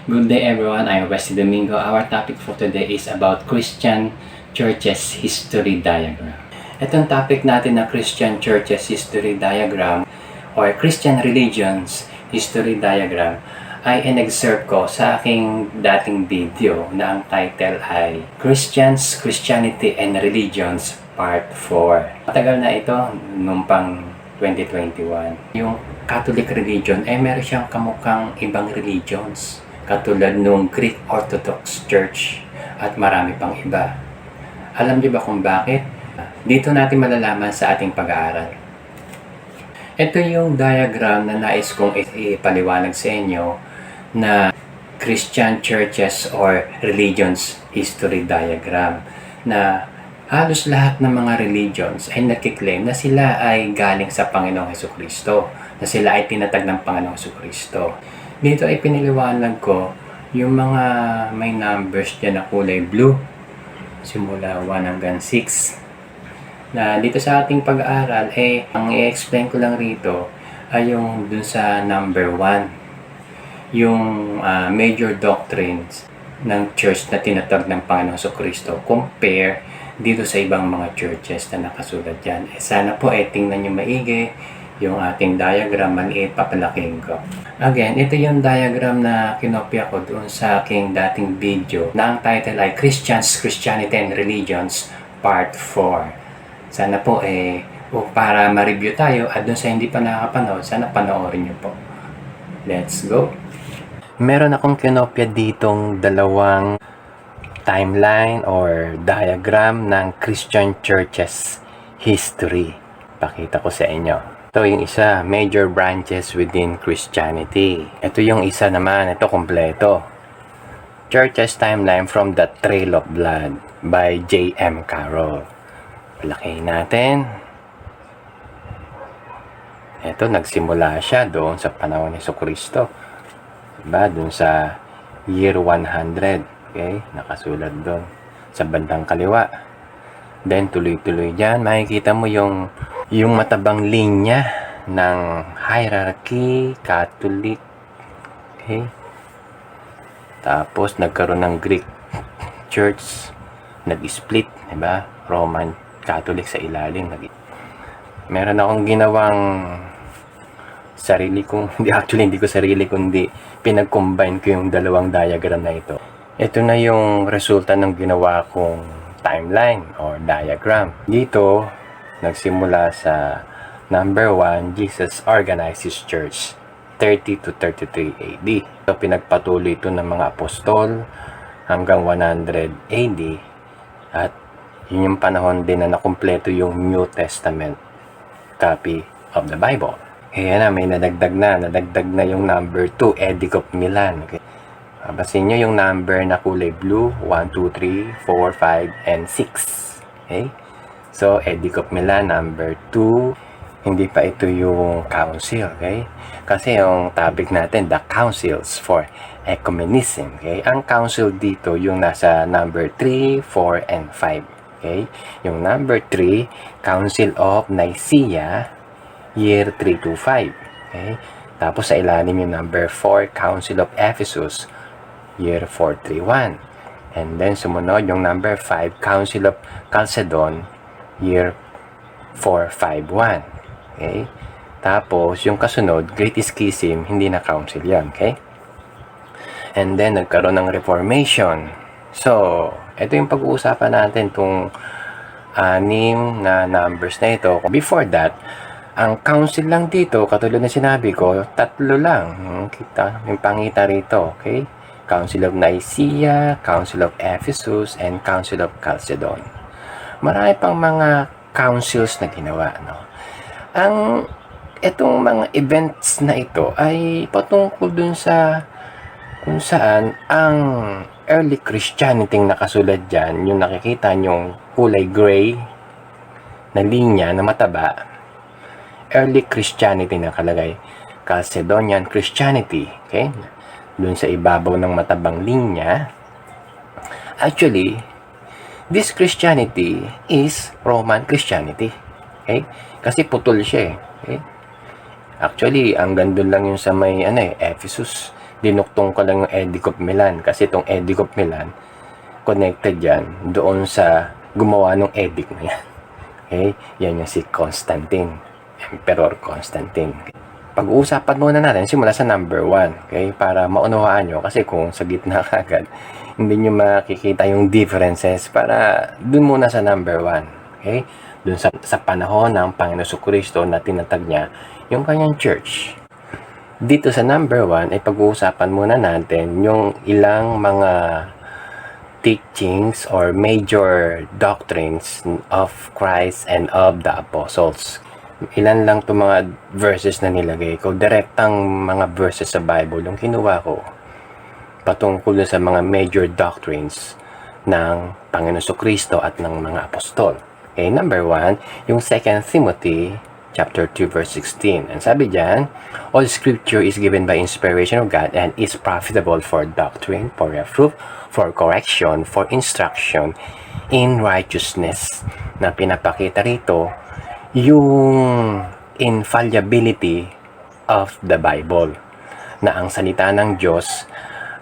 Good day everyone, I'm Wesley Domingo. Our topic for today is about Christian Churches History Diagram. Itong topic natin na Christian Churches History Diagram or Christian Religions History Diagram ay in-excerpt ko sa aking dating video na ang title ay Christians, Christianity and Religions Part 4. Matagal na ito, nung pang 2021. Yung Catholic religion ay meron siyang kamukhang ibang religions katulad nung Greek Orthodox Church at marami pang iba. Alam niyo ba kung bakit? Dito natin malalaman sa ating pag-aaral. Ito yung diagram na nais kong ipaliwanag sa inyo na Christian Churches or Religions History Diagram na halos lahat ng mga religions ay nakiklaim na sila ay galing sa Panginoong Hesukristo, na sila ay tinatag ng Panginoong Hesukristo. Dito ay piniliwanag ko yung mga may numbers dyan na kulay blue, simula 1 hanggang 6. Na dito sa ating pag-aaral, ang i-explain ko lang rito ay yung dun sa number 1, yung major doctrines ng church na tinatag ng Panginoong Hesukristo compare dito sa ibang mga churches na nakasulat dyan. Sana po tingnan nyo maigi yung ating diagram, maliit papalaking ko. Again, ito yung diagram na kinopya ko doon sa aking dating video na ang title ay Christians, Christianity and Religions Part 4. Sana po para ma-review tayo at doon sa hindi pa nakakapanood, sana panoorin nyo po. Let's go! Meron akong kinopya ditong dalawang timeline or diagram ng Christian Churches History. Pakita ko sa inyo. Ito yung isa, major branches within Christianity. Ito yung isa naman, ito kompleto. Churches Timeline from the Trail of Blood by J.M. Carroll. Palakihin natin. Ito, nagsimula siya doon sa panahon ni Jesucristo. Diba? Doon sa year 100. Okay, nakasulat doon sa bandang kaliwa. Then tuloy-tuloy diyan, makikita mo yung matabang linya ng hierarchy, Catholic. Okay? Tapos nagkaroon ng Greek Church, nag-split, 'di ba? Roman Catholic sa ilalim. Meron akong ginawang sarili kong, hindi ko sarili kundi pinag-combine ko yung dalawang diagram na ito. Ito na yung resulta ng ginawa kong timeline or diagram. Dito, nagsimula sa number 1, Jesus organized His church, 30 to 33 AD. So, pinagpatuloy ito ng mga apostol hanggang 100 AD. At yun yung panahon din na nakumpleto yung New Testament copy of the Bible. Kaya na, may nadagdag na yung number 2, Edict of Milan. Okay? Basin nyo yung number na kulay blue, 1, 2, 3, 4, 5, and 6. Okay? So, Edict of Milan, number 2. Hindi pa ito yung council. Okay? Kasi yung topic natin, the councils for ecumenism. Okay? Ang council dito, yung nasa number 3, 4, and 5. Okay? Yung number 3, Council of Nicaea, year 325. Okay? Tapos sa ilalim yung number 4, Council of Ephesus, year 431. And then sumunod yung number 5, Council of Chalcedon, year 451. Okay? Tapos yung kasunod, Great Schism, hindi na council yan. Okay? And then nagkaroon ng Reformation. So, ito yung pag-uusapan natin, itong 6 na numbers na ito. Before that, ang council lang dito, katulad na sinabi ko, 3 lang. Kita, yung pangita rito. Okay? Council of Nicaea, Council of Ephesus, and Council of Chalcedon. Marami pang mga councils na ginawa. No? Itong mga events na ito ay patungkol dun sa kung saan ang early Christianity nakasulat dyan, yung nakikita nyong kulay gray na linya na mataba, early Christianity nakalagay. Chalcedonian Christianity. Okay? Doon sa ibabaw ng matabang linya. Actually, this Christianity is Roman Christianity. Okay? Kasi putol siya eh. Okay? Actually, ang gandun lang yung sa may Ephesus. dinuktong ko lang yung Edict of Milan kasi itong Edict of Milan connected yan doon sa gumawa ng edict na yan. Okay? Yan yung si Constantine, Emperor Constantine. Pag-uusapan muna natin simula sa number 1, okay? Para maunawaan nyo kasi kung sa gitna kagad hindi nyo makikita yung differences, para dun muna sa number 1, okay? Dun sa panahon ng Panginoon Jesucristo na tinatag niya yung kanyang church. Dito sa number 1 ay pag-uusapan muna natin yung ilang mga teachings or major doctrines of Christ and of the apostles. Ilan lang itong mga verses na nilagay ko. Direktang mga verses sa Bible yung kinuha ko patungkol sa mga major doctrines ng Panginoon Jesucristo at ng mga apostol. Okay, number 1, yung 2 Timothy chapter 2 verse 16. And sabi diyan, all scripture is given by inspiration of God and is profitable for doctrine, for reproof, for correction, for instruction in righteousness. Na pinapakita rito yung infallibility of the Bible. Na ang salita ng Diyos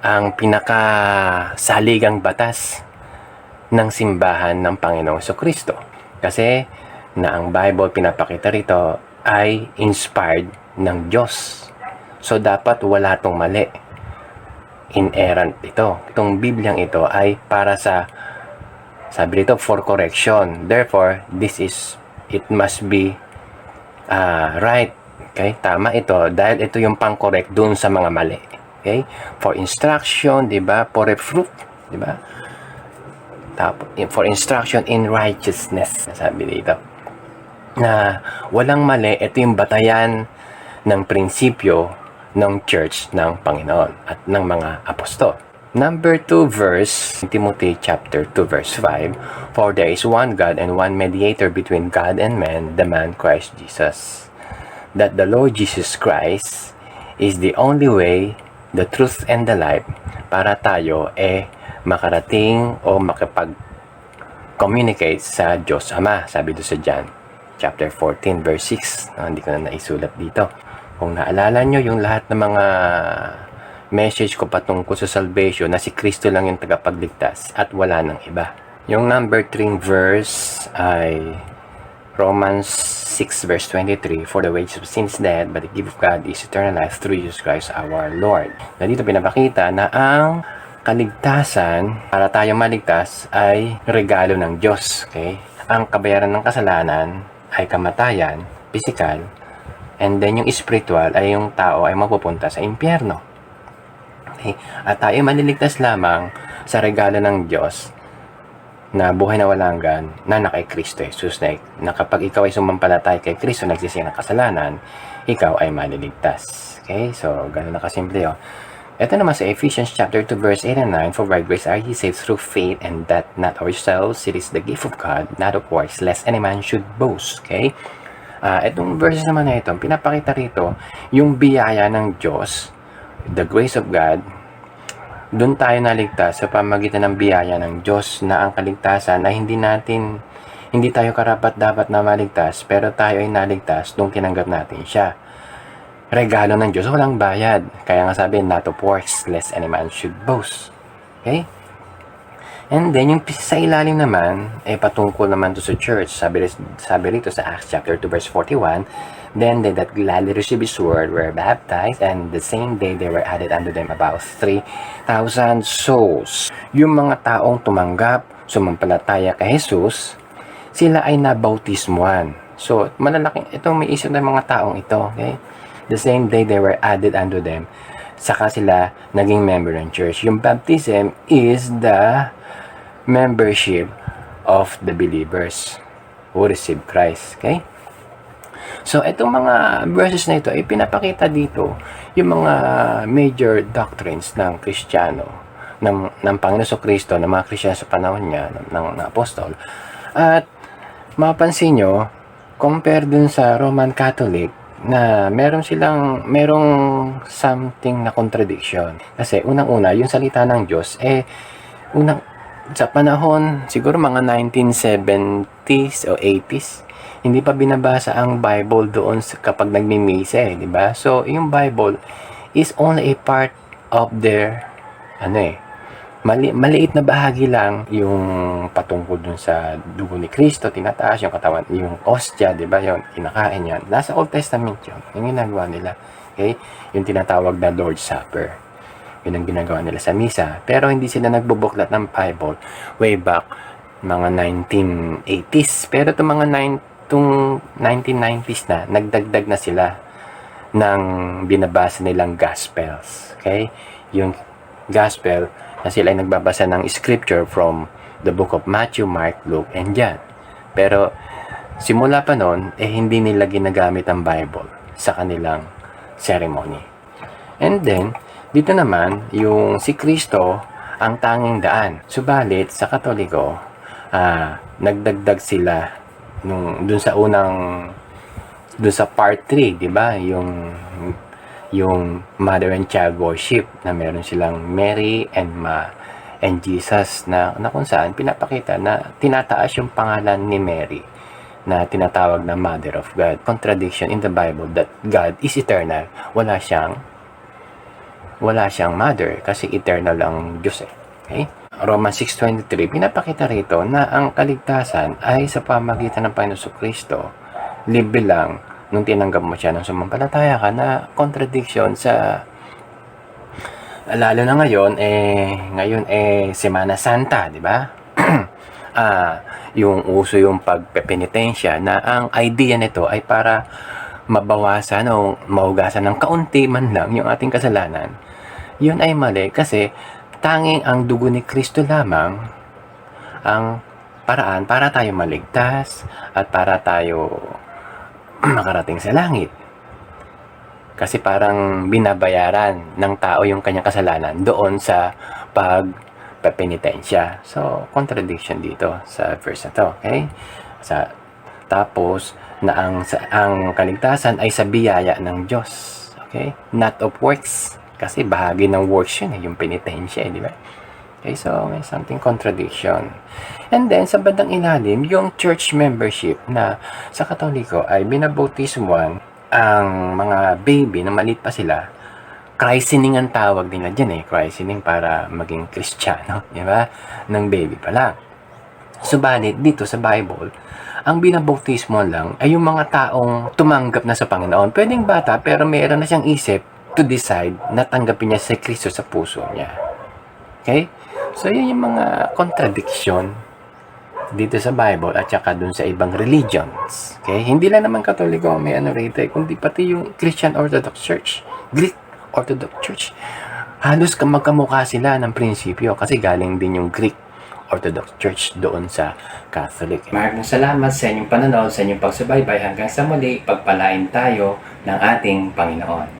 ang pinakasaligang batas ng simbahan ng Panginoong Jesucristo. Kasi na ang Bible pinapakita rito ay inspired ng Diyos. So dapat wala tong mali. Inerrant ito. Itong Bibliang ito ay para sa, sabi rito, for correction. Therefore, it must be right. Okay? Tama ito dahil ito yung pang-correct dun sa mga mali. Okay? For instruction, di ba? For reproof, di ba? For instruction in righteousness. Sabi dito na walang mali, ito yung batayan ng prinsipyo ng church ng Panginoon at ng mga apostol. Number 2 verse, Timothy chapter 2 verse 5, for there is one God and one mediator between God and man, the man Christ Jesus. That the Lord Jesus Christ is the only way, the truth and the life para tayo makarating o makipag-communicate sa Diyos Ama. Sabi doon sa John chapter 14 verse 6. Hindi ko na naisulat dito. Kung naalala nyo yung lahat ng mga message ko patungkol sa salvation na si Kristo lang yung tagapagligtas at wala nang iba. Yung number 3 verse ay Romans 6 verse 23, for the wages of sin is death, but the gift of God is eternal life through Jesus Christ our Lord. Na dito pinapakita na ang kaligtasan para tayo maligtas ay regalo ng Diyos. Okay? Ang kabayaran ng kasalanan ay kamatayan, physical, and then yung spiritual ay yung tao ay mapupunta sa impyerno. Okay? At tayo maliligtas lamang sa regalo ng Diyos na buhay na walang hanggan na kay Kristo Jesus, na kapag ikaw ay sumampalatay kay Kristo, nagsisi ng kasalanan, ikaw ay maliligtas. Okay? So, ganun na kasimple. Ito naman sa Ephesians chapter 2 verse 8 and 9, for by grace are ye saved through faith, and that not ourselves, it is the gift of God, not of works, lest any man should boast. Okay? Itong verses naman na ito, pinapakita rito yung biyaya ng Diyos, the grace of God. Doon tayo naligtas sa pamagitan ng biyaya ng Diyos, na ang kaligtasan ay hindi tayo karapat-dapat na maligtas, pero tayo ay naligtas nung tinanggap natin siya. Regalo ng Diyos, walang bayad. Kaya nga sabi, not of works, lest any man should boast. Okay? And then, yung sa ilalim naman, patungkol naman to sa church. Sabi rito sa Acts chapter 2 verse 41, then they that gladly received His word were baptized, and the same day they were added unto them about 3,000 souls. Yung mga taong tumanggap, sumampalataya kay Jesus, sila ay nabautismuhan. So, malalaking, itong may isip ng mga taong ito, okay? The same day they were added unto them, saka sila naging member ng church. Yung baptism is the membership of the believers who receive Christ. Okay? So, itong mga verses na ito, pinapakita dito yung mga major doctrines ng Kristiyano, ng Panginoon Kristo, ng mga Kristiyano sa panahon niya, ng apostol. At mapansin nyo, compare dun sa Roman Catholic, na merong something na contradiction. Kasi unang-una, yung salita ng Diyos, sa panahon, siguro mga 1970s o 80s, hindi pa binabasa ang Bible doon kapag nagmimisa, di ba? So, yung Bible is only a part of their, maliit na bahagi lang yung patungkol dun sa dugo ni Kristo, tinataas yung katawan, yung ostya, di ba, yung kinakain yan. Nasa Old Testament yun, yung ginagawa nila. Okay? Yung tinatawag na Lord's Supper. Yun ang ginagawa nila sa misa. Pero hindi sila nagbubuklat ng Bible way back mga 1980s. Pero itong mga 1990s na, nagdagdag na sila ng binabasa nilang Gospels. Okay? Yung Gospel na sila ay nagbabasa ng scripture from the book of Matthew, Mark, Luke, and John. Pero simula pa noon, hindi nila ginagamit ang Bible sa kanilang ceremony. And then, dito naman, yung si Kristo ang tanging daan. Subalit, sa Katoliko, nagdagdag sila dun sa part 3, di ba? Yung mother and child worship na meron silang Mary and Jesus na kung saan pinapakita na tinataas yung pangalan ni Mary na tinatawag na Mother of God. Contradiction in the Bible that God is eternal. Wala siyang mother kasi eternal ang Diyos eh. Okay? Romans 6:23, pinapakita rito na ang kaligtasan ay sa pamagitan ng Panginoon Kristo. Libre lang nung tinanggap mo siya ng sumampalataya ka, na contradiction sa lalo na ngayon Semana Santa, di ba? Yung uso yung pagpepenitensya na ang idea nito ay para mabawasan o mahugasan ng kaunti man lang yung ating kasalanan. Yun ay mali kasi tanging ang dugo ni Kristo lamang ang paraan para tayo maligtas at para tayo makarating sa langit. Kasi parang binabayaran ng tao yung kanyang kasalanan doon sa pagpepenitensya. So, contradiction dito sa verse na to. Okay? Tapos, na ang kaligtasan ay sa biyaya ng Diyos. Okay? Not of works. Kasi bahagi ng works yun, yung penitensya, di ba? Okay, so may something contradiction. And then, sa bandang ilalim, yung church membership na sa Katoliko ay binabautismuhan ang mga baby na maliit pa sila. Christening ang tawag nila dyan Christening para maging Kristiyano, di ba? Ng baby pa lang. Subalit, dito sa Bible, ang binabautismuhan lang ay yung mga taong tumanggap na sa Panginoon. Pwedeng bata, pero mayroon na siyang isip to decide na tanggapin niya si Kristo sa puso niya. Okay? So, yun yung mga contradiction dito sa Bible at saka dun sa ibang religions. Okay? Hindi lang naman Katoliko may rito, kundi pati yung Christian Orthodox Church, Greek Orthodox Church. Halos magkamukha sila ng prinsipyo kasi galing din yung Greek Orthodox Church doon sa Catholic. Maraming salamat sa inyong panonood, sa inyong pagsubaybay. Hanggang sa muli, pagpalain tayo ng ating Panginoon.